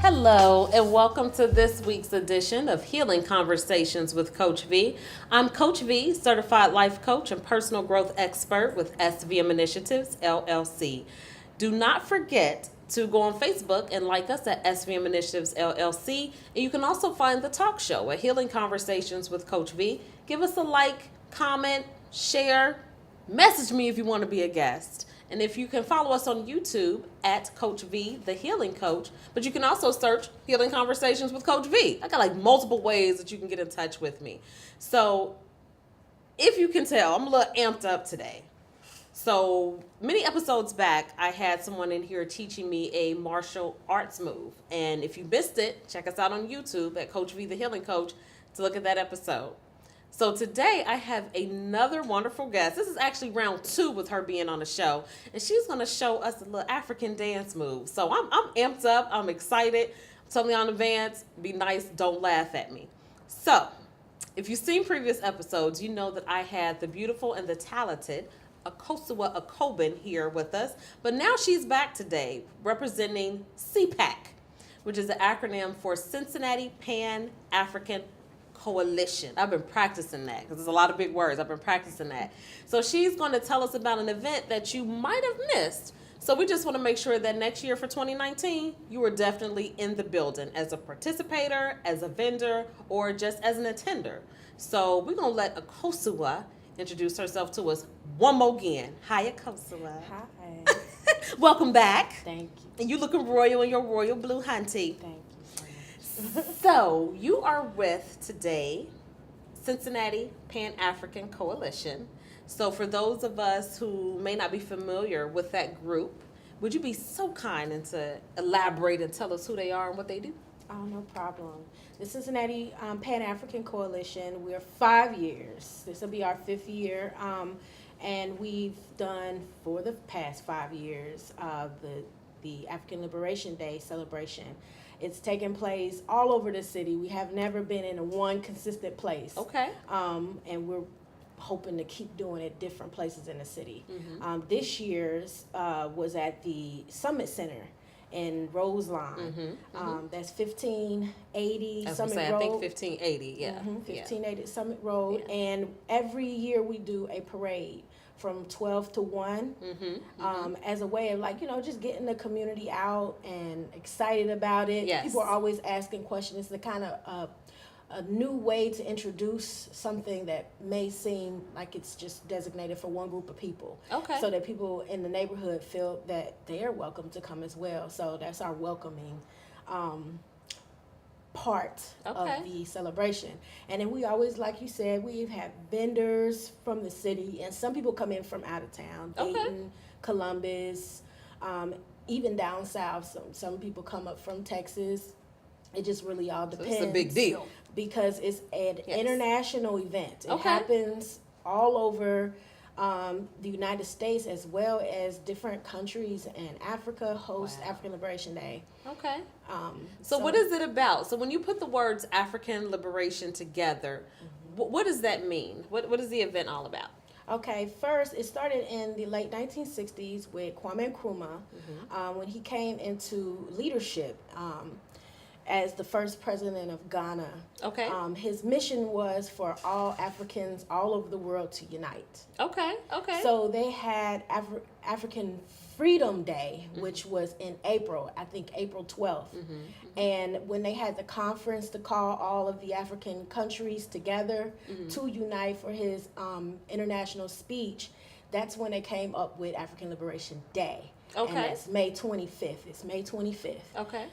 Hello, and welcome to this week's edition of Healing Conversations with Coach Vee. I'm Coach Vee, certified life coach and personal growth expert with SVM Initiatives, LLC. Do not forget to go on Facebook and like us at SVM Initiatives, LLC. And you can also find the talk show at Healing Conversations with Coach Vee. Give us a like, comment, share, message me if you want to be a guest. And if you can follow us on YouTube at Coach Vee, the Healing Coach, but you can also search Healing Conversations with Coach Vee. I got like multiple ways that you can get in touch with me. So if you can tell, I'm a little amped up today. So many episodes back, I had someone in here teaching me a martial arts move. And if you missed it, check us out on YouTube at Coach Vee, the Healing Coach, to look at that episode. So today I have another wonderful guest. This is actually round 2 with her being on the show. And she's going to show us a little African dance move. So I'm amped up. I'm excited. I'm telling you in advance, be nice. Don't laugh at me. So if you've seen previous episodes, you know that I had the beautiful and the talented Akosua Akoben here with us. But now she's back today representing CPAC, which is the acronym for Cincinnati Pan-African Coalition. I've been practicing that because there's a lot of big words. I've been practicing that. So she's going to tell us about an event that you might have missed. So we just want to make sure that next year for 2019, you are definitely in the building as a participator, as a vendor, or just as an attender. So we're going to let Akosua introduce herself to us one more again. Hi, Akosua. Hi. Welcome back. Thank you. And you looking royal in your royal blue hunty. Thank you so much. So you are with today Cincinnati Pan-African Coalition. So for those of us who may not be familiar with that group, would you be so kind and to elaborate and tell us who they are and what they do? Oh, no problem. The Cincinnati Pan-African Coalition, we're 5 years. This will be our 5th year. And we've done, for the past 5 years, the African Liberation Day celebration. It's taken place all over the city. We have never been in one consistent place. Okay. And we're hoping to keep doing it different places in the city. Mm-hmm. This year's was at the Summit Center in Roseline. Mm-hmm. Mm-hmm. That's 1580 Summit Road. I think 1580, yeah. 1580 Summit Road. Yeah. And every year we do a parade from 12 to 1 as a way of just getting the community out and excited about it. Yes. People are always asking questions. It's the kind of a new way to introduce something that may seem like it's just designated for one group of people. Okay. So that people in the neighborhood feel that they're welcome to come as well. So that's our welcoming part of the celebration. And then we always, like you said, we've had vendors from the city, and some people come in from out of town, Dayton, Columbus, even down south. Some people come up from Texas. It just really all depends. So it's a big deal. Because it's an international event. It Okay. happens all over the United States, as well as different countries, and Africa hosts African Liberation Day. Okay. So what is it about? So when you put the words African liberation together, what does that mean? What is the event all about? Okay, first, it started in the late 1960s with Kwame Nkrumah when he came into leadership as the first president of Ghana. Okay. His mission was for all Africans all over the world to unite. Okay. Okay. So they had African Freedom Day, which was in April, I think April 12th. And when they had the conference to call all of the African countries together to unite for his international speech, that's when they came up with African Liberation Day. Okay. And that's May 25th. It's May 25th. Okay.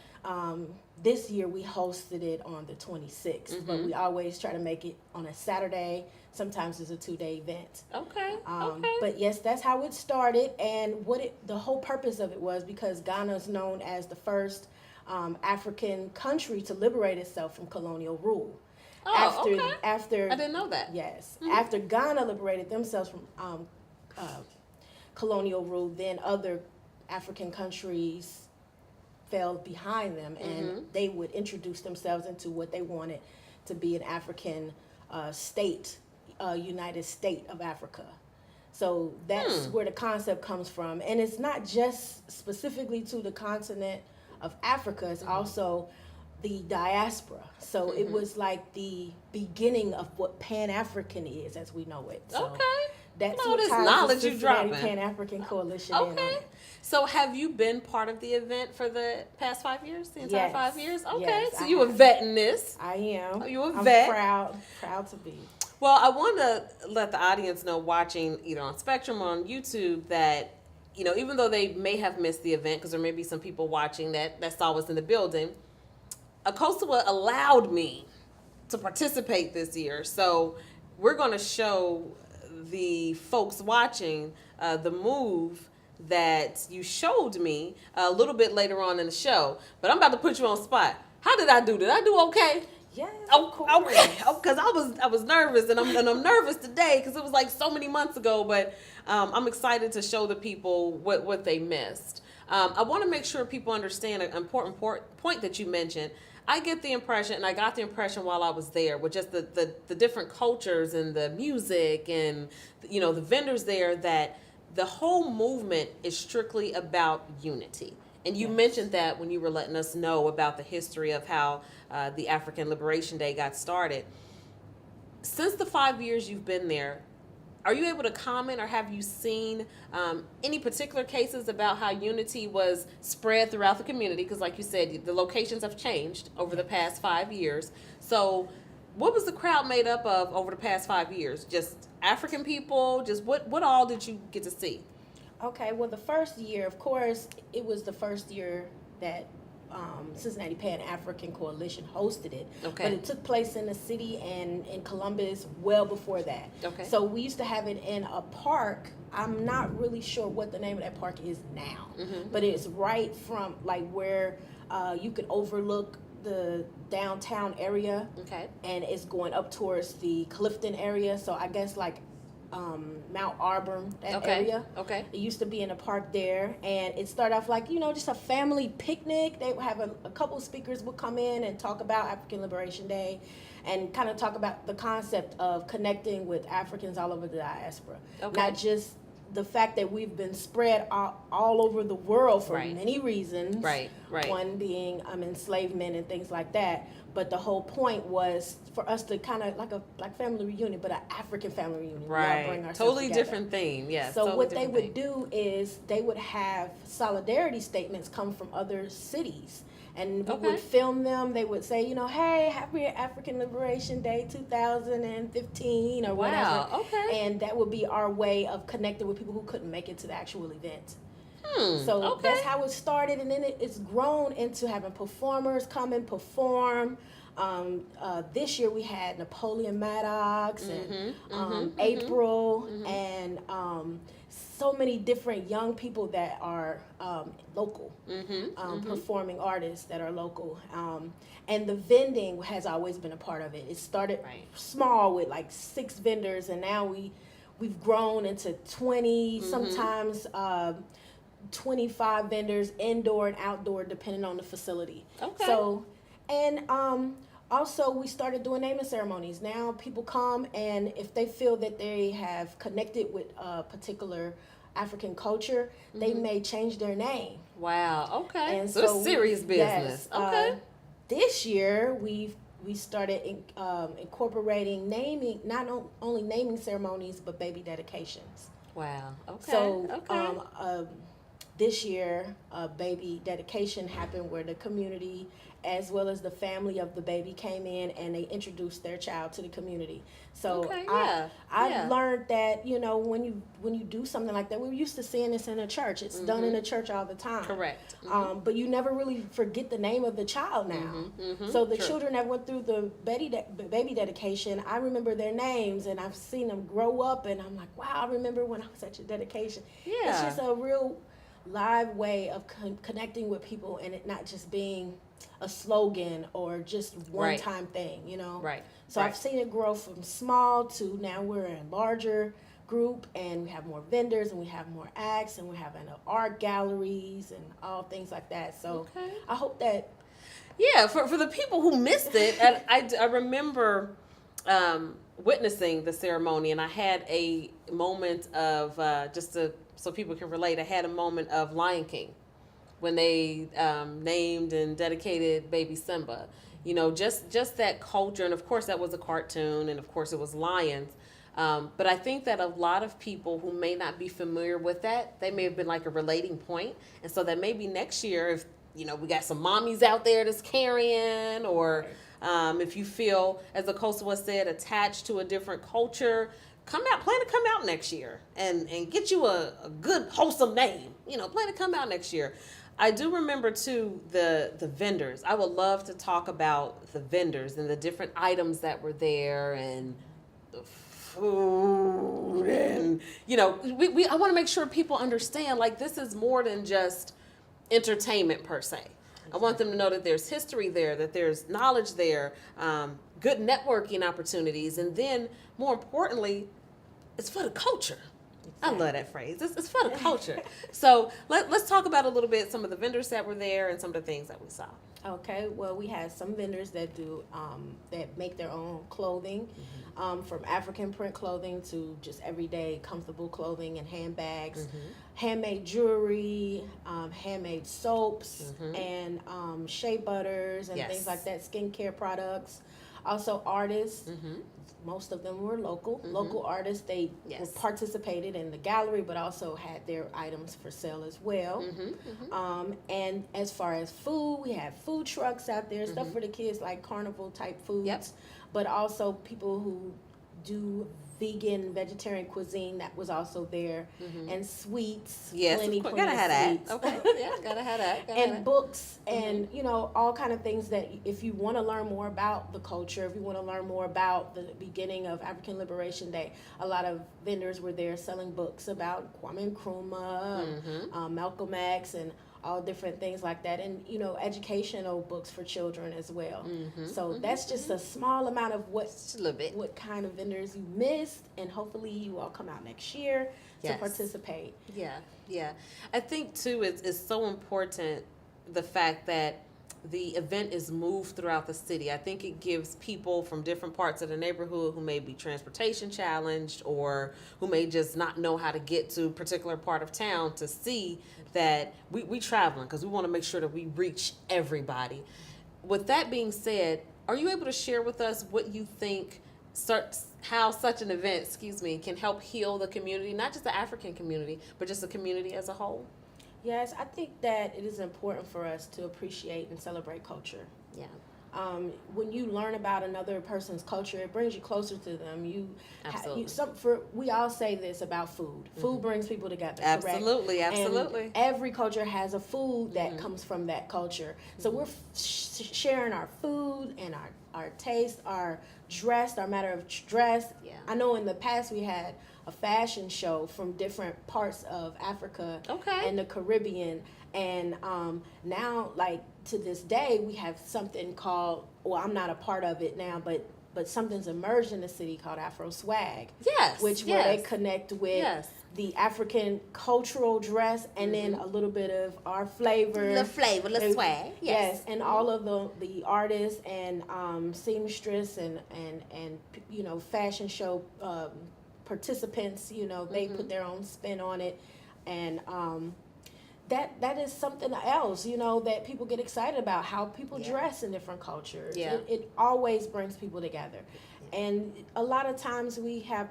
This year we hosted it on the 26th, but we always try to make it on a Saturday. Sometimes it's a 2-day event. Okay. But yes, that's how it started, and the whole purpose of it was because Ghana is known as the first African country to liberate itself from colonial rule. Oh, okay. After I didn't know that. Yes. After Ghana liberated themselves from colonial rule, then other African countries fell behind them, and they would introduce themselves into what they wanted to be an African state, United State of Africa. So that's where the concept comes from. And it's not just specifically to the continent of Africa, it's also the diaspora. So it was like the beginning of what Pan-African is as we know it. So that's all what this ties knowledge the you Cincinnati dropping. Pan-African Coalition in on it. So have you been part of the event for the past 5 years? The entire Yes. 5 years? Okay. Yes, So I you a have. vet in this. I am. You a I'm vet? proud to be. Well, I want to let the audience know watching either on Spectrum or on YouTube that, you know, even though they may have missed the event, because there may be some people watching that saw us in the building, Akosua allowed me to participate this year. So we're going to show the folks watching the move that you showed me a little bit later on in the show. But I'm about to put you on spot. How did I do? Did I do okay? Yes, Oh, of course. okay. Because I was nervous, and I'm nervous today because it was like so many months ago. But I'm excited to show the people what they missed. I want to make sure people understand an important point that you mentioned. I get the impression, and I got the impression while I was there, with just the different cultures and the music and, you know, the vendors there, that the whole movement is strictly about unity. And you mentioned that when you were letting us know about the history of how the African Liberation Day got started. Since the 5 years you've been there, are you able to comment, or have you seen any particular cases about how unity was spread throughout the community? Because like you said, the locations have changed over the past 5 years. So what was the crowd made up of over the past 5 years? Just African people? Just what all did you get to see? Okay, well, the first year, of course, it was the first year that Cincinnati Pan-African Coalition hosted it. Okay. But it took place in the city and in Columbus well before that. Okay. So we used to have it in a park. I'm not really sure what the name of that park is now, but it's right from like where you could overlook the downtown area. Okay. And it's going up towards the Clifton area. So I guess like Mount Auburn, that area. Okay. It used to be in a park there, and it started off like, you know, just a family picnic. They would have a couple of speakers would come in and talk about African Liberation Day and kind of talk about the concept of connecting with Africans all over the diaspora. Okay. Not just the fact that we've been spread all over the world for many reasons. Right. One being enslavement and things like that. But the whole point was for us to kind of like family reunion, but an African family reunion. Right. Bring ourselves Totally together. different theme. Yes. So totally what they would theme. do is they would have solidarity statements come from other cities. And we would film them. They would say, you know, hey, happy African Liberation Day 2015 or whatever. Wow. Okay. And that would be our way of connecting with people who couldn't make it to the actual event. So that's how it started, and then it's grown into having performers come and perform. This year we had Napoleon Maddox and April and so many different young people that are local, performing artists that are local. And the vending has always been a part of it. It started small with like 6 vendors, and now we've grown into 20, sometimes 25 vendors, indoor and outdoor, depending on the facility. Okay. So, and also we started doing naming ceremonies. Now people come, and if they feel that they have connected with a particular African culture, they may change their name. Wow. Okay. And so it's serious business. Yes, okay. This year we started incorporating naming, not only naming ceremonies, but baby dedications. Wow. Okay. So this year, a baby dedication happened where the community, as well as the family of the baby, came in and they introduced their child to the community. So I've learned that, you know, when you do something like that, we're used to seeing this in a church. It's done in a church all the time. Correct. But you never really forget the name of the child now. So the children that went through the baby dedication, I remember their names, and I've seen them grow up, and I'm like, wow, I remember when I was at your dedication. Yeah. It's just a real live way of connecting with people, and it not just being a slogan or just one-time thing, you know? Right. So I've seen it grow from small to now we're a larger group, and we have more vendors, and we have more acts, and we're having art galleries and all things like that. So I hope that. Yeah, for the people who missed it, and I remember witnessing the ceremony, and I had a moment of, so people can relate, I had a moment of Lion King when they named and dedicated baby Simba. You know, just that culture, and of course that was a cartoon, and of course it was lions. But I think that a lot of people who may not be familiar with that, they may have been like a relating point. And so that maybe next year, if, you know, we got some mommies out there that's carrying, or if you feel, as Akosua said, attached to a different culture, plan to come out next year and get you a good, wholesome name. You know, plan to come out next year. I do remember, too, the vendors. I would love to talk about the vendors and the different items that were there, and the food, and, you know, I want to make sure people understand, like, this is more than just entertainment per se. I want them to know that there's history there, that there's knowledge there, good networking opportunities, and then, more importantly, it's for the culture. I love that phrase. It's for the culture. So let's talk about a little bit some of the vendors that were there and some of the things that we saw. Okay, well, we had some vendors that do that make their own clothing, from African print clothing to just everyday comfortable clothing and handbags, handmade jewelry, handmade soaps, and shea butters and things like that, skincare products. Also artists. Most of them were local artists. They participated in the gallery, but also had their items for sale as well. And as far as food, we had food trucks out there, stuff for the kids, like carnival type foods, but also people who do vegan, vegetarian cuisine, that was also there, and sweets. Yes, plenty gotta have sweets. that. Okay, yeah, gotta have that. And books, and you know, all kind of things that if you want to learn more about the culture, if you want to learn more about the beginning of African Liberation Day, a lot of vendors were there selling books about Kwame Nkrumah, Malcolm X, and all different things like that, and you know, educational books for children as well. So that's just a small amount of what kind of vendors you missed, and hopefully you all come out next year to participate. Yeah. I think too, it's so important, the fact that the event is moved throughout the city. I think it gives people from different parts of the neighborhood who may be transportation challenged, or who may just not know how to get to a particular part of town, to see that we traveling, because we want to make sure that we reach everybody. With that being said, are you able to share with us what you think how such an event, can help heal the community, not just the African community, but just the community as a whole? Yes, I think that it is important for us to appreciate and celebrate culture. Yeah. When you learn about another person's culture, it brings you closer to them. Absolutely. We all say this about food. Food brings people together. Absolutely, correct? absolutely. And every culture has a food that comes from that culture. So we're sharing our food and our taste, our dress, our matter of dress. Yeah. I know in the past we had a fashion show from different parts of Africa and the Caribbean. And now, like, to this day, we have something called, well, I'm not a part of it now, but something's emerged in the city called Afro Swag. Yes. Where they connect with the African cultural dress, and then a little bit of our flavor. The swag. Yes. And all of the artists and seamstress and you know, fashion show participants, you know, they put their own spin on it. And that is something else, you know, that people get excited about, how people dress in different cultures. Yeah. It always brings people together. And a lot of times we have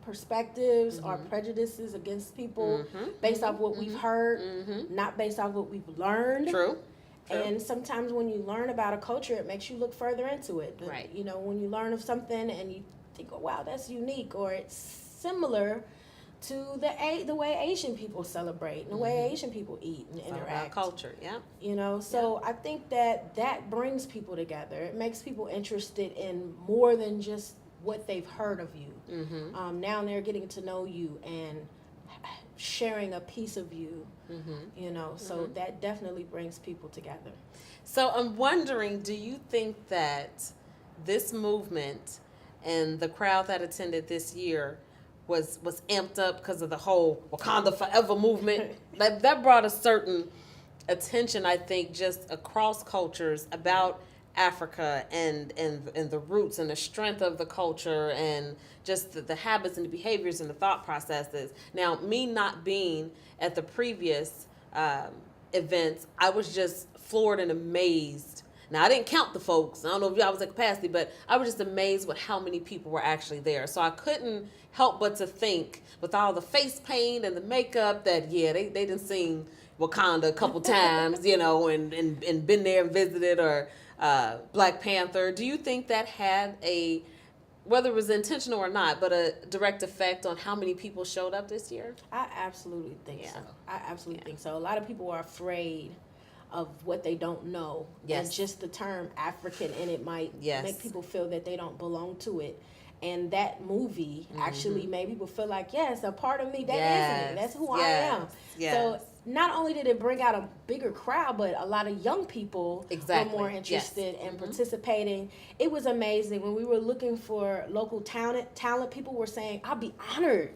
perspectives or prejudices against people based off what we've heard, not based off what we've learned. True. And sometimes when you learn about a culture, it makes you look further into it. Right. You know, when you learn of something and you think, oh, wow, that's unique, or it's similar to the way Asian people celebrate and the way Asian people eat and interact. Culture, You know, so I think that brings people together. It makes people interested in more than just what they've heard of you. Now they're getting to know you and sharing a piece of you, you know, so that definitely brings people together. So I'm wondering, do you think that this movement and the crowd that attended this year was amped up because of the whole Wakanda Forever movement. that brought a certain attention, I think, just across cultures about Africa and the roots and the strength of the culture and just the habits and the behaviors and the thought processes. Now, me not being at the previous events, I was just floored and amazed. Now, I didn't count the folks. I don't know if y'all was at capacity, but I was just amazed with how many people were actually there. So I couldn't help but to think, with all the face paint and the makeup, that, yeah, they done seen Wakanda a couple times, you know, and been there and visited, or Black Panther. Do you think that had a, whether it was intentional or not, but a direct effect on how many people showed up this year? I absolutely think so. I absolutely think so. A lot of people are afraid of what they don't know. Yes. And just the term African in it might make people feel that they don't belong to it. And that movie actually made people feel like, yes, a part of me, that is me. That's who I am. Yes. So not only did it bring out a bigger crowd, but a lot of young people were more interested in participating. It was amazing. When we were looking for local talent, people were saying, I'll be honored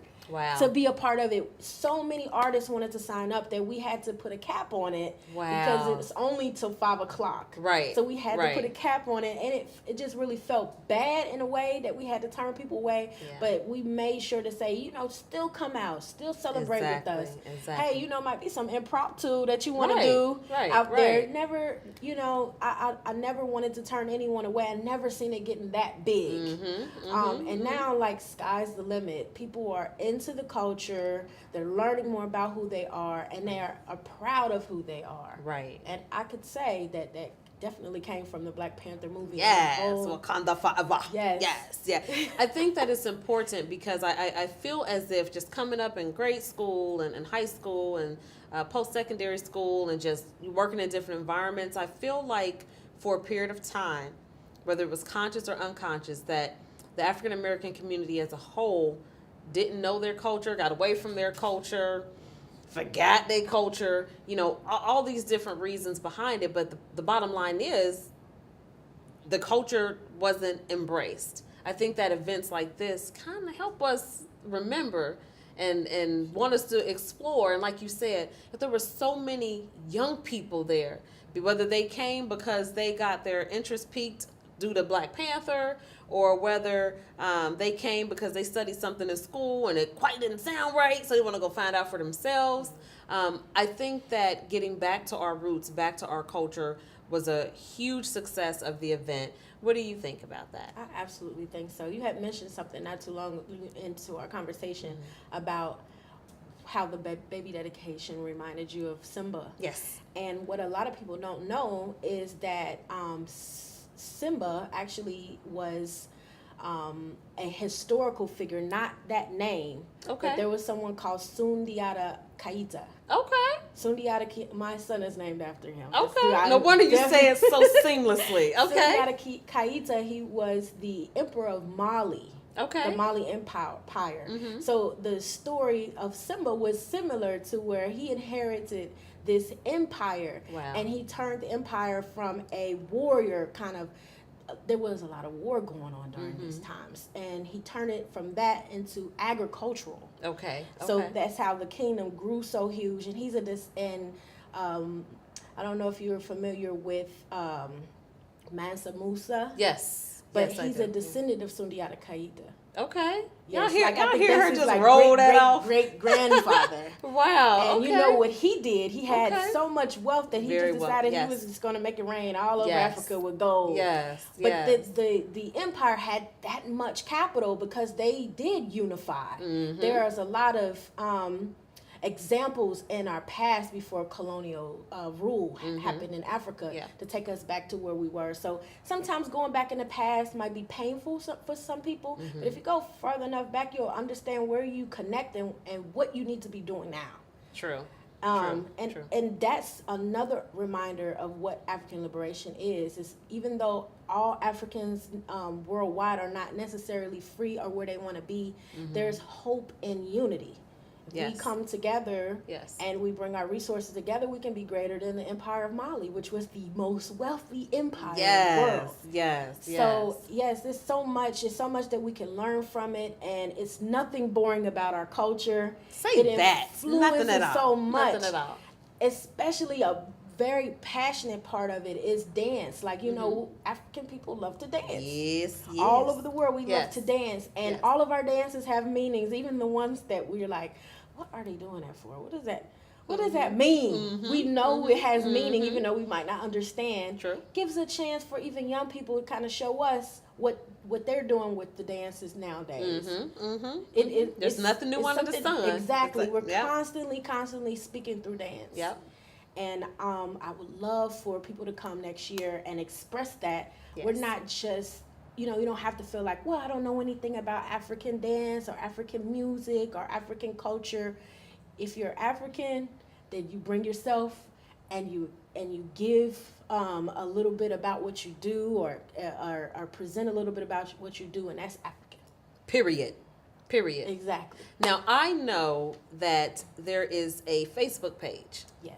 to be a part of it. So many artists wanted to sign up that we had to put a cap on it because it was only till 5:00. Right. So we had to put a cap on it, and it just really felt bad in a way that we had to turn people away. Yeah. But we made sure to say, you know, still come out, still celebrate with us. Hey, you know, might be some impromptu that you want to do out there. Never, you know, I never wanted to turn anyone away. I never seen it getting that big. And now, like, sky's the limit. People are into the culture, they're learning more about who they are, and they are proud of who they are. Right. And I could say that definitely came from the Black Panther movie. Yes, Wakanda Forever. Yes. I think that it's important because I feel as if just coming up in grade school and high school and post-secondary school and just working in different environments, I feel like for a period of time, whether it was conscious or unconscious, that the African American community as a whole didn't know their culture, got away from their culture, forgot their culture, you know, all these different reasons behind it. But the bottom line is the culture wasn't embraced. I think that events like this kind of help us remember and want us to explore. And like you said, that there were so many young people there, whether they came because they got their interest piqued due to Black Panther, or whether they came because they studied something in school and it quite didn't sound right, so they want to go find out for themselves. I think that getting back to our roots, back to our culture, was a huge success of the event. What do you think about that? I absolutely think so. You had mentioned something not too long into our conversation about how the baby dedication reminded you of Simba. Yes. And what a lot of people don't know is that Simba actually was a historical figure, not that name. Okay. But there was someone called Sundiata Keita. Okay. Sundiata, my son is named after him. Okay. No wonder you say it so seamlessly. Okay. Sundiata Keita, he was the emperor of Mali. Okay. The Mali Empire. So the story of Simba was similar to where he inherited this empire. Wow. And he turned the empire from a warrior kind of, there was a lot of war going on during these times, and he turned it from that into agricultural. Okay. So that's how the kingdom grew so huge. And he's I don't know if you're familiar with Mansa Musa. Yes. But he's a descendant of Sundiata Keita. Okay. Yes, y'all hear her just roll that off. Great grandfather. Wow. And you know what he did? He had so much wealth that he just decided he was just going to make it rain all over Africa with gold. Yes. But the empire had that much capital because they did unify. There's a lot of examples in our past before colonial rule happened in Africa to take us back to where we were. So sometimes going back in the past might be painful for some people, but if you go further enough back, you'll understand where you connect and what you need to be doing now. True. And that's another reminder of what African liberation is even though all Africans worldwide are not necessarily free or where they want to be, there's hope in unity. If Yes. we come together Yes. and we bring our resources together, we can be greater than the Empire of Mali, which was the most wealthy empire in the world. Yes. So yes, there's so much. There's so much that we can learn from it, and it's nothing boring about our culture. Say that. Nothing at all. So much. Nothing at all. Especially a very passionate part of it is dance. Like, you know, African people love to dance. Yes. All over the world, we love Yes. to dance. And all of our dances have meanings, even the ones that we're like, what are they doing that for? What does that What does that mean? We know it has meaning, even though we might not understand. True. Gives a chance for even young people to kind of show us what they're doing with the dances nowadays. There's nothing new under the sun. Exactly. We're constantly speaking through dance. Yep. And I would love for people to come next year and express that. Yes. We're not just, you don't have to feel like, well, I don't know anything about African dance or African music or African culture. If you're African, then you bring yourself and you give a little bit about what you do or present a little bit about what you do, and that's African. Period. Exactly. Now, I know that there is a Facebook page. Yes.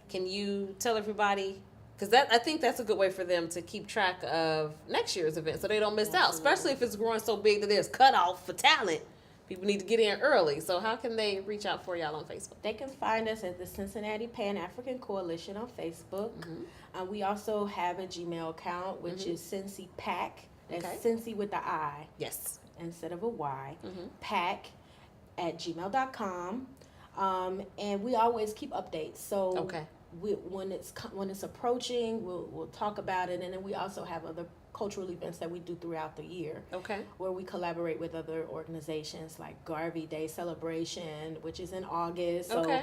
Can you tell everybody? Because I think that's a good way for them to keep track of next year's event so they don't miss out, especially if it's growing so big that there's cutoff for talent. People need to get in early. So how can they reach out for y'all on Facebook? They can find us at the Cincinnati Pan-African Coalition on Facebook. We also have a Gmail account, which is CPAC. That's Cincy with the I. Yes. Instead of a Y. PAC at gmail.com. And we always keep updates. So when it's approaching, we'll talk about it. And then we also have other cultural events that we do throughout the year. Where we collaborate with other organizations like Garvey Day Celebration, which is in August. So,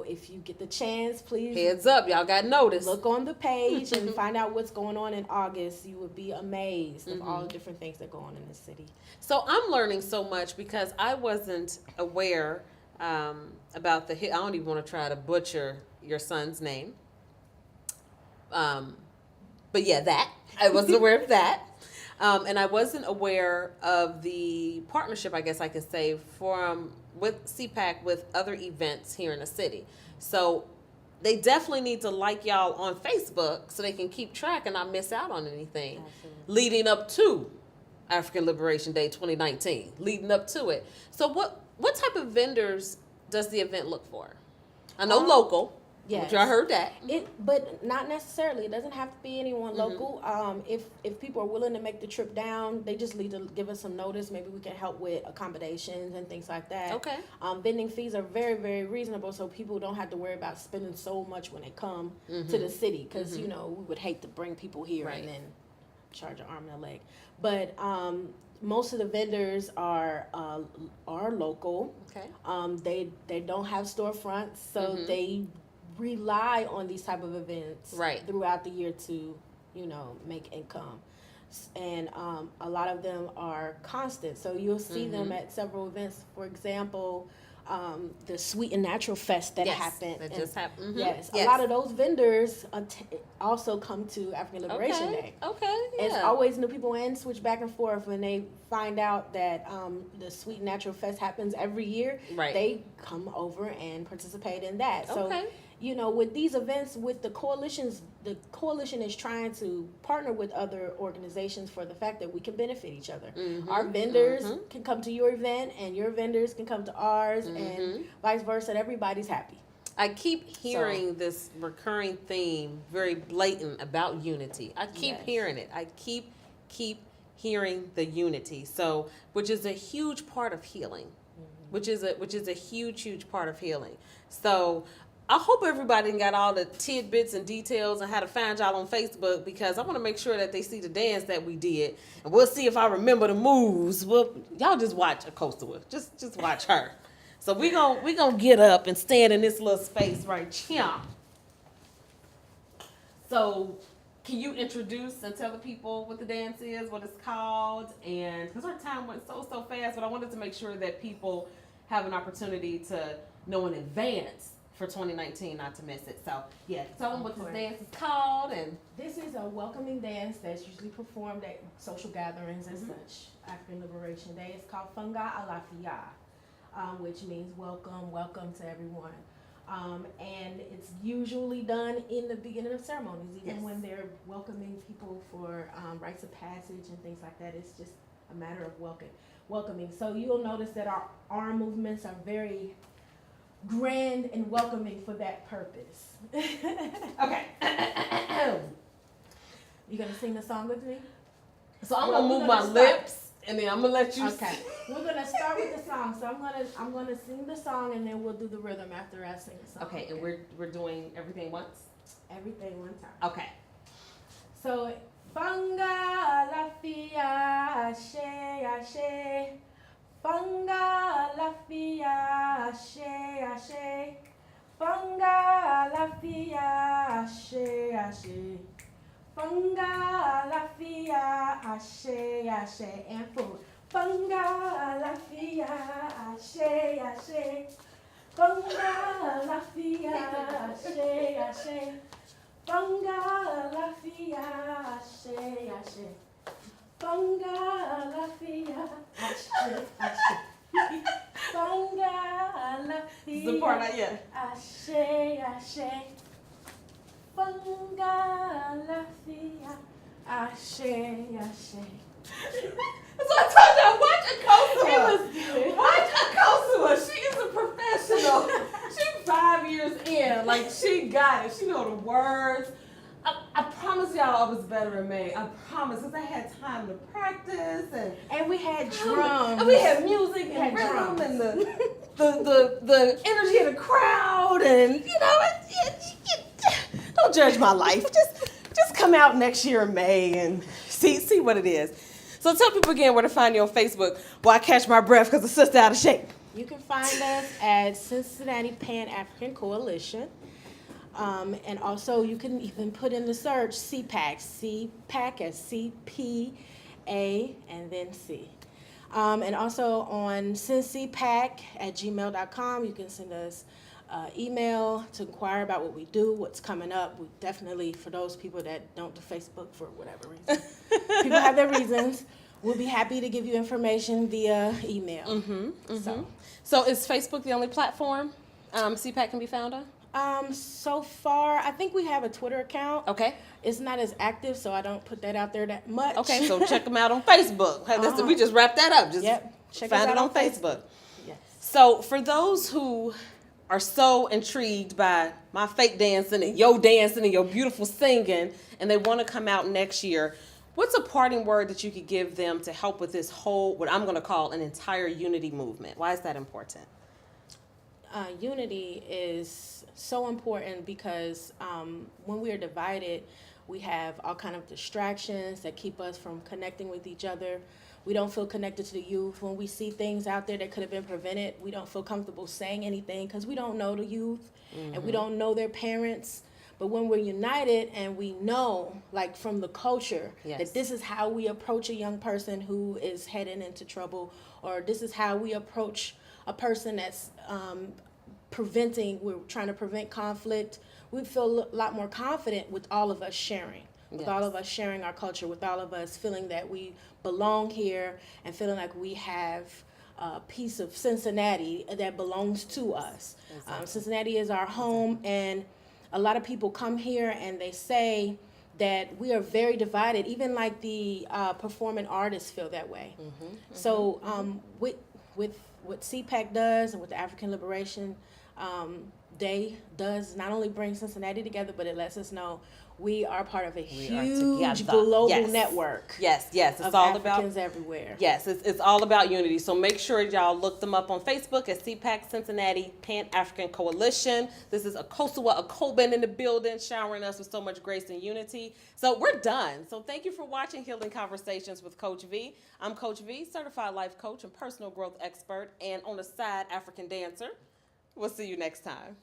if you get the chance, please. Heads up, y'all got notice. Look on the page and find out what's going on in August. You would be amazed of all the different things that go on in the city. So I'm learning so much because I wasn't aware about I don't even want to try to butcher your son's name. But yeah, that. I wasn't aware of that. And I wasn't aware of the partnership, I guess I could say, with CPAC with other events here in the city. So they definitely need to like y'all on Facebook so they can keep track and not miss out on anything. Leading up to African Liberation Day 2019, leading up to it. So what type of vendors does the event look for? I know local. Yes. I heard that. But not necessarily. It doesn't have to be anyone local. If people are willing to make the trip down, they just need to give us some notice. Maybe we can help with accommodations and things like that. Vending fees are very, very reasonable, so people don't have to worry about spending so much when they come to the city. Because, we would hate to bring people here and then charge an arm and a leg. But most of the vendors are local. They don't have storefronts, so they rely on these type of events throughout the year to, make income. And a lot of them are constant. So you'll see them at several events. For example, the Sweet and Natural Fest that happened. That just happened. Yes. A lot of those vendors also come to African Liberation Day. It's always new people and switch back and forth when they find out that the Sweet and Natural Fest happens every year. They come over and participate in that. So with these events, with the coalition is trying to partner with other organizations for the fact that we can benefit each other. Our vendors can come to your event, and your vendors can come to ours, and vice versa. And everybody's happy. I keep hearing this recurring theme, very blatant, about unity. I keep hearing it. I keep hearing the unity. So, which is a huge part of healing. Which is a huge part of healing. So I hope everybody got all the tidbits and details on how to find y'all on Facebook, because I want to make sure that they see the dance that we did, and we'll see if I remember the moves. Y'all just watch Akosua. Just watch her. So we gonna get up and stand in this little space right here. So can you introduce and tell the people what the dance is, what it's called, and because our time went so fast, but I wanted to make sure that people have an opportunity to know in advance for 2019, not to miss it. So, tell them what this dance is called. And this is a welcoming dance that's usually performed at social gatherings and such. African Liberation Day. It's called Funga Alafia. which means welcome to everyone. And it's usually done in the beginning of ceremonies, even when they're welcoming people for rites of passage and things like that. It's just a matter of welcoming. So you'll notice that our arm movements are very grand and welcoming for that purpose. Okay. You gonna sing the song with me? So I'm gonna move my lips. And then I'm gonna let you. Okay. We're gonna start with the song. So I'm gonna sing the song, and then we'll do the rhythm after I sing the song. Okay, and we're doing everything once. Everything one time. Okay. So Fanga la fia ashe ashe. Fanga la fia ashe ashe. Fanga la fia ashe ashe. Fanga la fia ashe ashe, and forward. Fanga la fia ashe ashe. Fanga la fia ashe ashe. Fanga la fia ashe ashe. Fanga la fia ashe ashe. Fanga la This is the part fia ashe ashe. Fanga la fia ashe ashe. So I told y'all, watch Akosua. It was good. Watch Akosua. She is a professional. She's 5 years in. Like, she got it. She know the words. I promise y'all I was better than me. I promise, because I had time to practice And we had drums. and we had music We and had rhythm drums. and the energy of the crowd, and don't judge my life. Just come out next year in May and see what it is. So tell people again where to find you on Facebook while I catch my breath because the sister out of shape. You can find us at Cincinnati Pan-African Coalition. And also you can even put in the search CPAC. CPAC as CPA and then C. And also on cincpac@gmail.com, you can send us email to inquire about what we do, what's coming up. We definitely, for those people that don't do Facebook for whatever reason, people have their reasons. We'll be happy to give you information via email. So is Facebook the only platform CPAC can be found on? So far, I think we have a Twitter account. Okay. It's not as active, so I don't put that out there that much. Okay, so check them out on Facebook. We just wrapped that up. Just Check find us it out on Facebook. Yes. So for those who are so intrigued by my fake dancing and your beautiful singing, and they want to come out next year, what's a parting word that you could give them to help with this whole, what I'm going to call an entire unity movement? Why is that important? Unity is so important because when we are divided, we have all kind of distractions that keep us from connecting with each other. We don't feel connected to the youth. When we see things out there that could have been prevented, we don't feel comfortable saying anything because we don't know the youth and we don't know their parents. But when we're united and we know, like from the culture, that this is how we approach a young person who is heading into trouble, or this is how we approach a person that's we're trying to prevent conflict, we feel a lot more confident with all of us sharing. With all of us sharing our culture, with all of us feeling that we belong here and feeling like we have a piece of Cincinnati that belongs to us. Cincinnati is our home, and a lot of people come here and they say that we are very divided. Even like the performing artists feel that way. So with what CPAC does and what the African Liberation Day does, not only bring Cincinnati together, but it lets us know we are part of a huge global network. Yes, it's of all Africans about everywhere. Yes, it's all about unity. So make sure y'all look them up on Facebook at CPAC Cincinnati Pan-African Coalition. This is Akosua Akoben in the building, showering us with so much grace and unity. So we're done. So thank you for watching Healing Conversations with Coach Vee. I'm Coach Vee, certified life coach and personal growth expert, and on the side, African dancer. We'll see you next time.